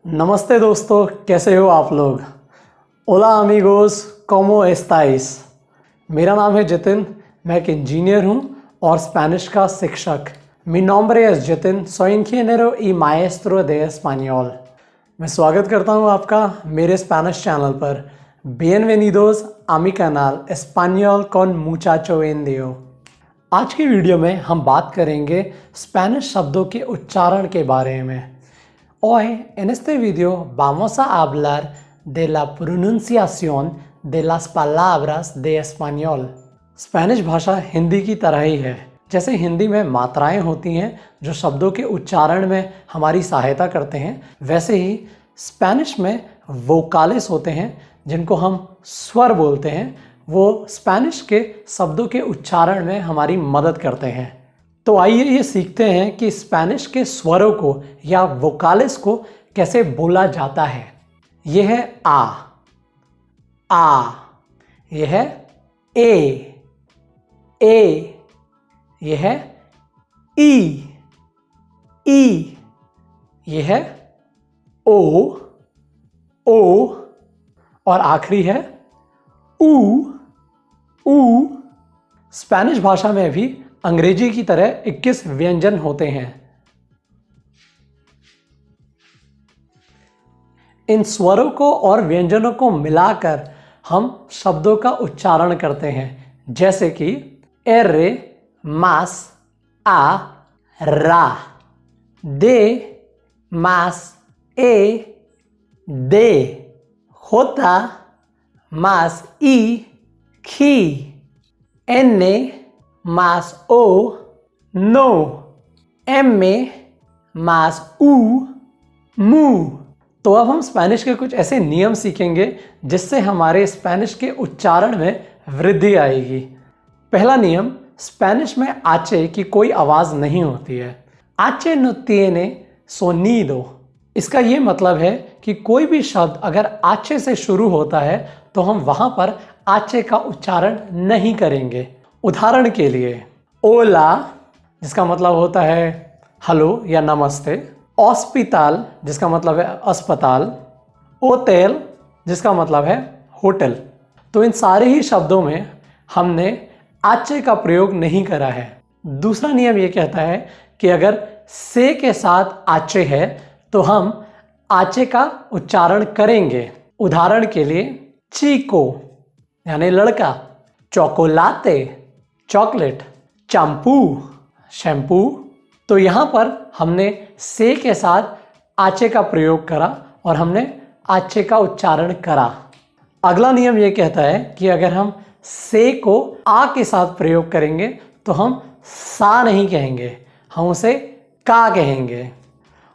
नमस्ते दोस्तों, कैसे हो आप लोग। ओला अमीगोस, कॉमो एस्ताइस। मेरा नाम है जितिन, मैं एक इंजीनियर हूँ और स्पेनिश का शिक्षक। Mi nombre es Jitin, soy ingeniero y maestro de español। मैं स्वागत करता हूँ आपका मेरे स्पेनिश चैनल पर। Bienvenidos a mi canal Español con muchacho indio। आज की वीडियो में हम बात करेंगे स्पेनिश शब्दों के उच्चारण के बारे में। Hoy en este video vamos a hablar de la pronunciación de las palabras de español। Spanish भाषा हिंदी की तरह ही है। जैसे हिंदी में मात्राएं होती हैं जो शब्दों के उच्चारण में हमारी सहायता करते हैं, वैसे ही स्पेनिश में वोकालेस होते हैं जिनको हम स्वर बोलते हैं। वो स्पेनिश के शब्दों के उच्चारण में हमारी मदद करते हैं। तो आइए ये सीखते हैं कि स्पेनिश के स्वरों को या वोकालेस को कैसे बोला जाता है। यह है आ, यह है ए, यह है ई, यह है ओ, और आखिरी है ऊ। स्पेनिश भाषा में भी अंग्रेजी की तरह 21 व्यंजन होते हैं। इन स्वरों को और व्यंजनों को मिलाकर हम शब्दों का उच्चारण करते हैं, जैसे कि एरे मास आ रा, दे मास ए दे, होता मास ई खी, एने más o, no, m más u, mu। तो अब हम स्पेनिश के कुछ ऐसे नियम सीखेंगे जिससे हमारे स्पेनिश के उच्चारण में वृद्धि आएगी। पहला नियम, स्पेनिश में आचे की कोई आवाज़ नहीं होती है। आचे no tiene sonido। इसका ये मतलब है कि कोई भी शब्द अगर आचे से शुरू होता है तो हम वहाँ पर आचे का उच्चारण नहीं करेंगे। उदाहरण के लिए ओला, जिसका मतलब होता है हेलो या नमस्ते, हॉस्पिटल, जिसका मतलब है अस्पताल, होटल, जिसका मतलब है होटल। तो इन सारे ही शब्दों में हमने आचे का प्रयोग नहीं करा है। दूसरा नियम ये कहता है कि अगर से के साथ आचे है तो हम आचे का उच्चारण करेंगे। उदाहरण के लिए चीको यानी लड़का, चोकोलाते चॉकलेट, चैम्पू शैम्पू। तो यहाँ पर हमने से के साथ आचे का प्रयोग करा और हमने आचे का उच्चारण करा। अगला नियम ये कहता है कि अगर हम से को आ के साथ प्रयोग करेंगे तो हम सा नहीं कहेंगे, हम उसे का कहेंगे।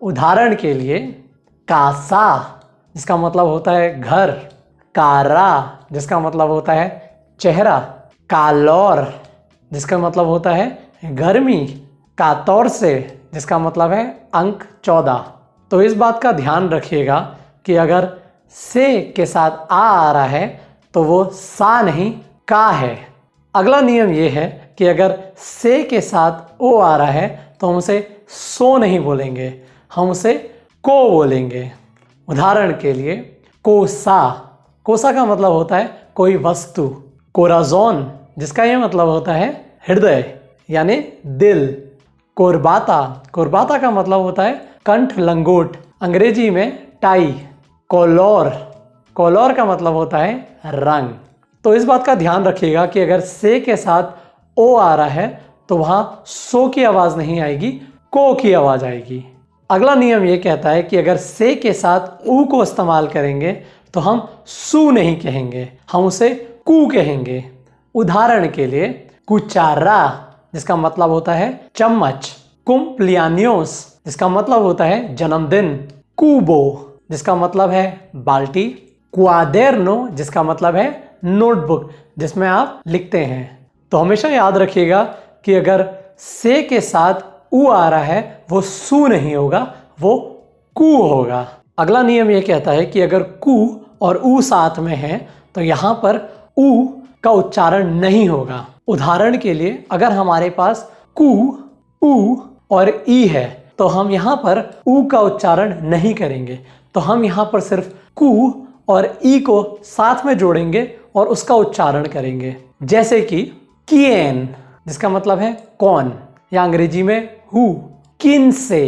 उदाहरण के लिए कासा, जिसका मतलब होता है घर, कारा, जिसका मतलब होता है चेहरा, कालोर, जिसका मतलब होता है गर्मी, 14, जिसका मतलब है अंक 14। तो इस बात का ध्यान रखिएगा कि अगर से के साथ आ रहा है तो वो सा नहीं का है। अगला नियम ये है कि अगर से के साथ ओ आ रहा है तो हम उसे सो नहीं बोलेंगे, हम उसे को बोलेंगे। उदाहरण के लिए कोसा, कोसा का मतलब होता है कोई वस्तु, कोराजोन, जिसका ये मतलब होता है हृदय यानी दिल, कोरबाता, कोरबाता का मतलब होता है कंठ लंगोट, अंग्रेजी में टाई, कोलोर, कोलोर का मतलब होता है रंग। तो इस बात का ध्यान रखिएगा कि अगर से के साथ ओ आ रहा है तो वहाँ सो की आवाज़ नहीं आएगी, को की आवाज़ आएगी। अगला नियम ये कहता है कि अगर से के साथ ऊ को इस्तेमाल करेंगे तो हम सू नहीं कहेंगे, हम उसे कू कहेंगे। उदाहरण के लिए कुचारा, जिसका मतलब होता है चम्मच, कुम्प्लियानियोस, जिसका मतलब होता है जन्मदिन, कूबो, जिसका मतलब है बाल्टी, क्वादेर्नो, जिसका मतलब है नोटबुक जिसमें आप लिखते हैं। तो हमेशा याद रखिएगा कि अगर से के साथ ऊ आ रहा है वो सू नहीं होगा, वो कू होगा। अगला नियम ये कहता है कि अगर कू और ऊ साथ में है तो यहाँ पर ऊ का उच्चारण नहीं होगा। उदाहरण के लिए अगर हमारे पास कू, ऊ और ई है तो हम यहाँ पर ऊ का उच्चारण नहीं करेंगे, तो हम यहाँ पर सिर्फ कू और ई को साथ में जोड़ेंगे और उसका उच्चारण करेंगे। जैसे कि किएन जिसका मतलब है कौन, या अंग्रेजी में हु। किन से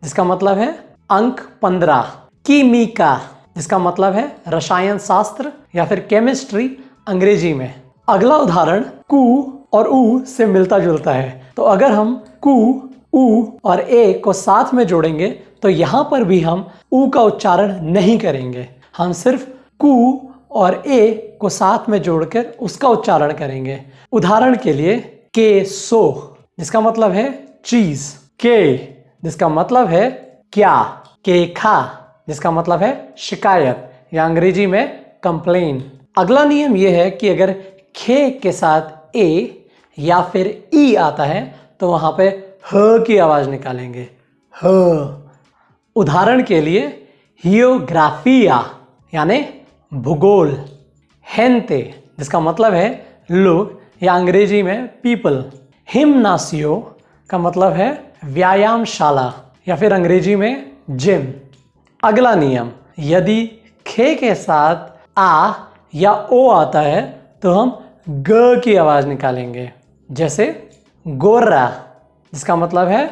जिसका मतलब है अंक 15। कीमिका जिसका मतलब है रसायन शास्त्र या फिर केमिस्ट्री अंग्रेजी में। अगला उदाहरण कु और ऊ से मिलता जुलता है, तो अगर हम कु, ऊ और ए को साथ में जोड़ेंगे तो यहाँ पर भी हम ऊ का उच्चारण नहीं करेंगे, हम सिर्फ कु और ए को साथ में जोड़कर उसका उच्चारण करेंगे। उदाहरण के लिए केसो जिसका मतलब है चीज, के जिसका मतलब है क्या, केखा जिसका मतलब है शिकायत या अंग्रेजी में कंप्लेन। अगला नियम यह है कि अगर खे के साथ ए या फिर ई आता है तो वहां पे ह की आवाज निकालेंगे, ह। उदाहरण के लिए हियोग्राफिया यानी भूगोल। हेंते जिसका मतलब है लोग या अंग्रेजी में पीपल। हिमनासियो का मतलब है व्यायामशाला या फिर अंग्रेजी में जिम। अगला नियम, यदि खे के साथ आ या ओ आता है तो हम ग की आवाज निकालेंगे। जैसे गोरा जिसका मतलब है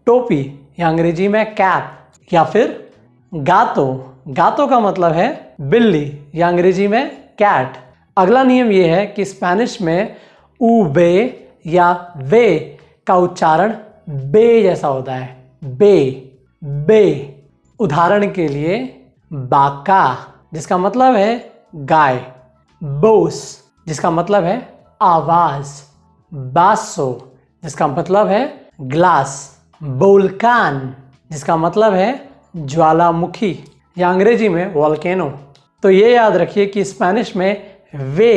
टोपी या अंग्रेजी में कैप, या फिर गातो, गातो का मतलब है बिल्ली या अंग्रेजी में कैट। अगला नियम यह है कि स्पेनिश में उ बे या वे का उच्चारण बे जैसा होता है, बे बे। उदाहरण के लिए बाका जिसका मतलब है गाय, बोस जिसका मतलब है आवाज, बासो जिसका मतलब है ग्लास, वोल्कान जिसका मतलब है ज्वालामुखी या अंग्रेजी में वोल्केनो। तो ये याद रखिए कि स्पेनिश में वे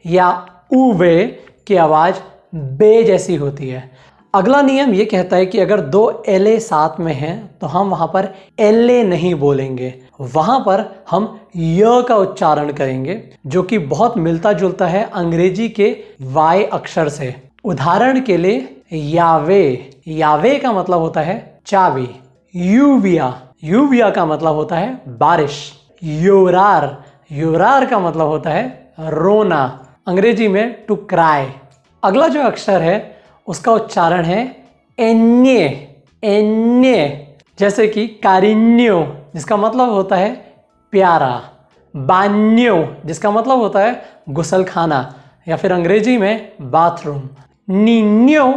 या उवे की आवाज बे जैसी होती है। अगला नियम ये कहता है कि अगर दो एले साथ में हैं तो हम वहां पर एले नहीं बोलेंगे, वहां पर हम य का उच्चारण करेंगे, जो कि बहुत मिलता जुलता है अंग्रेजी के वाई अक्षर से। उदाहरण के लिए यावे, यावे का मतलब होता है चाबी। यूविया, यूविया का मतलब होता है बारिश। योरार, योरार का मतलब होता है रोना, अंग्रेजी में टू क्राई। अगला जो अक्षर है उसका उच्चारण है एन्ये, एन्ये। जैसे कि कारिन्यो जिसका मतलब होता है प्यारा, बान्यो जिसका मतलब होता है गुसलखाना या फिर अंग्रेजी में बाथरूम, नीन्यो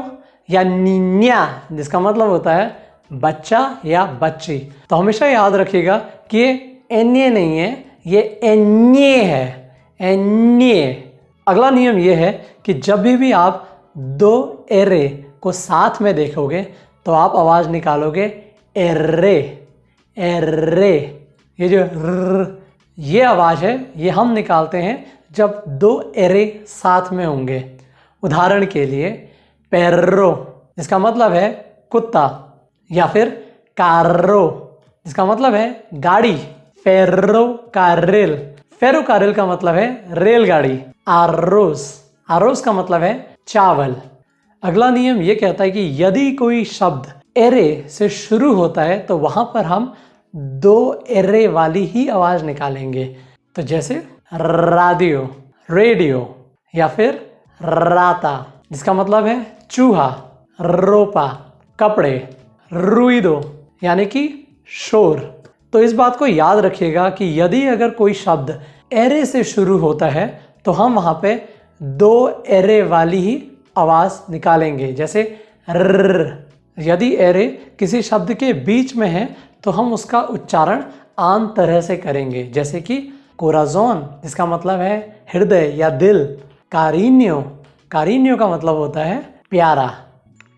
या नीन्या जिसका मतलब होता है बच्चा या बच्ची। तो हमेशा याद रखिएगा कि ये एन्ये नहीं है, ये एन्ये है, एन्ये। अगला नियम ये है कि जब भी आप दो एरे को साथ में देखोगे तो आप आवाज निकालोगे एर्रे, एर्रे। ये जो ये आवाज है ये हम निकालते हैं जब दो एरे साथ में होंगे। उदाहरण के लिए पेर्रो जिसका मतलब है कुत्ता, या फिर कार्रो जिसका मतलब है गाड़ी, फेर्रो काररेल, फेरो काररेल का मतलब है रेलगाड़ी। आरोस, आरोस का मतलब है चावल। अगला नियम यह कहता है कि यदि कोई शब्द एरे से शुरू होता है तो वहां पर हम दो एरे वाली ही आवाज निकालेंगे। तो जैसे राडियो, रेडियो, या फिर राता जिसका मतलब है चूहा, रोपा कपड़े, रुइदो यानी कि शोर। तो इस बात को याद रखिएगा कि यदि अगर कोई शब्द एरे से शुरू होता है तो हम वहां पे दो एरे वाली ही आवाज निकालेंगे। जैसे र, यदि एरे किसी शब्द के बीच में है तो हम उसका उच्चारण आम तरह से करेंगे, जैसे कि कोराजोन जिसका मतलब है हृदय या दिल, कारिन्यो, कारिन्यो का मतलब होता है प्यारा।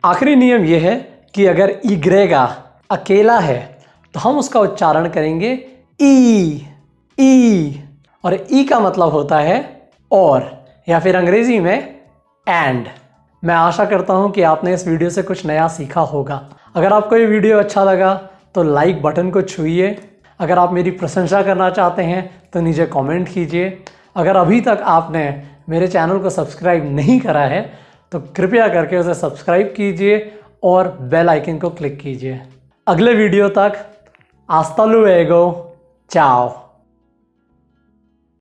आखिरी नियम यह है कि अगर इग्रेगा अकेला है तो हम उसका उच्चारण करेंगे ई, ई। और ई का मतलब होता है और, या फिर अंग्रेजी में एंड। मैं आशा करता हूं कि आपने इस वीडियो से कुछ नया सीखा होगा। अगर आपको ये वीडियो अच्छा लगा तो लाइक बटन को छूइए। अगर आप मेरी प्रशंसा करना चाहते हैं तो नीचे कमेंट कीजिए। अगर अभी तक आपने मेरे चैनल को सब्सक्राइब नहीं करा है तो कृपया करके उसे सब्सक्राइब कीजिए और बेल आइकन को क्लिक कीजिए। अगले वीडियो तक hasta luego, चाओ।